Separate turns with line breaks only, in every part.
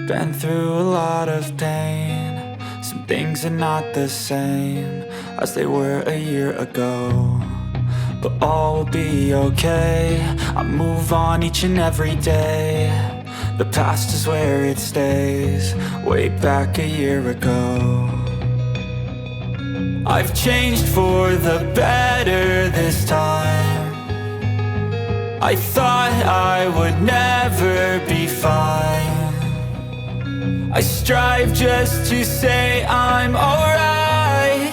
Been through a lot of pain. Some things are not the same as they were a year ago, but all will be okay. I move on each and every day. The past is where it stays, way back a year ago. I've changed for the better this time. I thought I would never be fine. I strive just to say I'm alright,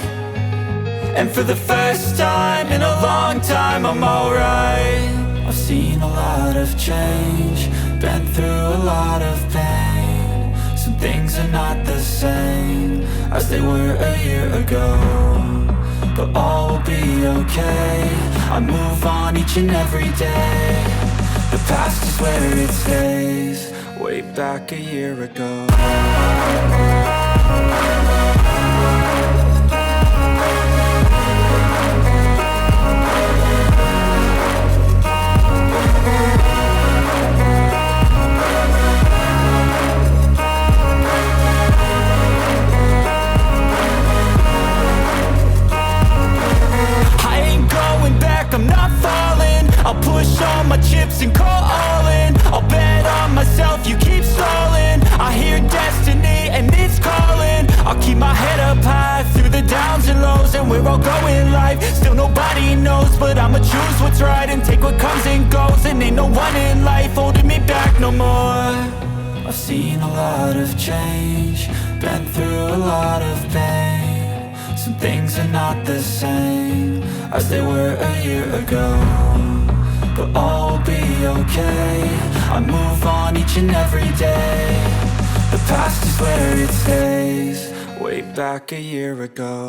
and for the first time in a long time I'm alright. I've seen a lot of change, been through a lot of pain. Some things are not the same as they were a year ago, but all will be okay. I move on each and every day. The past is where it stays, way back a year ago. I'm not falling. I'll push all my chips and call all in. I'll bet on myself, you keep stalling. I hear destiny and it's calling. I'll keep my head up high through the downs and lows, and we're all going life. Still nobody knows, but I'ma choose what's right and take what comes and goes. And ain't no one in life holding me back no more. I've seen a lot of change, been through a lot of pain. Some things are not the same as they were a year ago, but all will be okay. I move on each and every day. The past is where it stays, way back a year ago.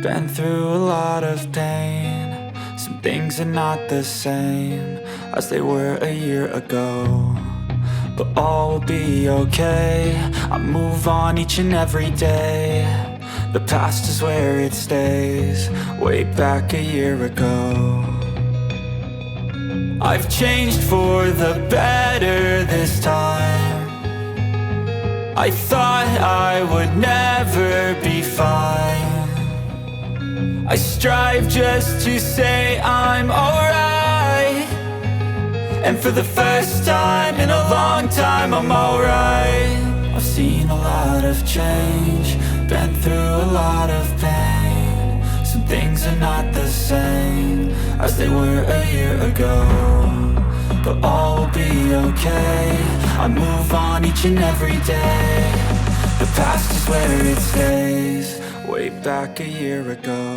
Been through a lot of pain. Some things are not the same as they were a year ago, but all will be okay. I move on each and every day. The past is where it stays, way back a year ago. I've changed for the better this time. I thought I would never be fine. I strive just to say I'm alright, and for the first time in a long time I'm alright. I've seen a lot of change, been through a lot of pain. Some things are not the same as they were a year ago, but all will be okay. I move on each and every day. The past is where it stays, way back a year ago.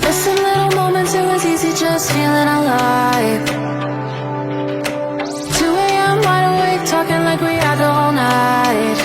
Missing little moments, it was easy just feeling alive. 2 a.m. wide awake, talking like we had the whole night.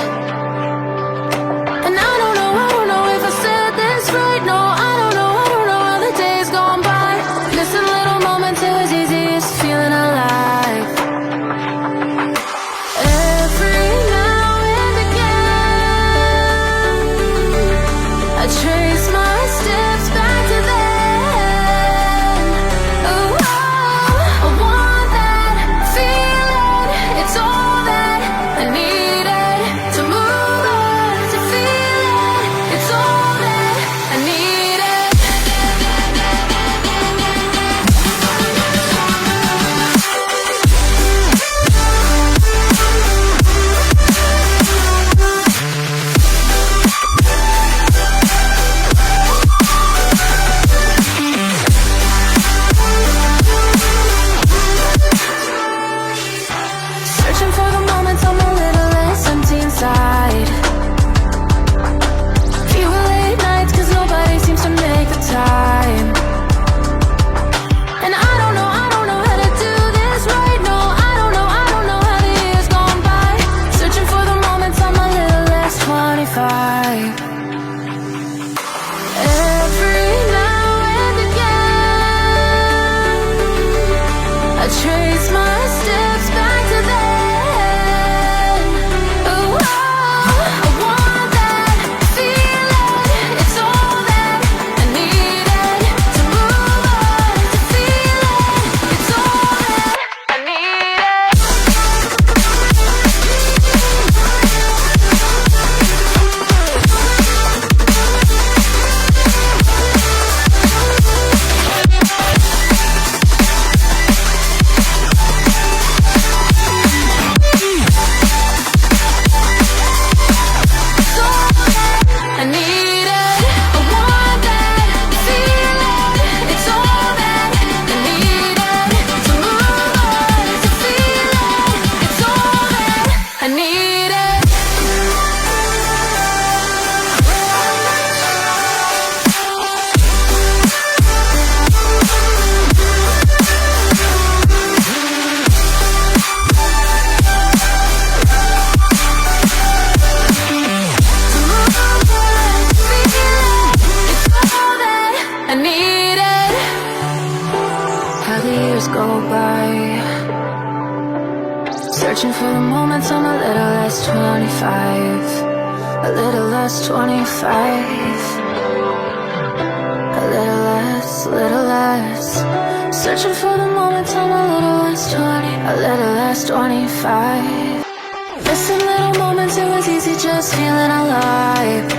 25. Every now and again, I trace my steps back to then. Oh, I want that feeling. It's all that I needed to move on, to feel it. It's all that I needed. I need it. I want that feeling. It's all that I needed to move on, to feel it. It's all that I needed. I needed. How the years go by, searching for the moments I'm a little less 25, a little less 25, a little less, searching for the moments I'm a little less 20, a little less 25. Missing little moments, it was easy just feeling alive.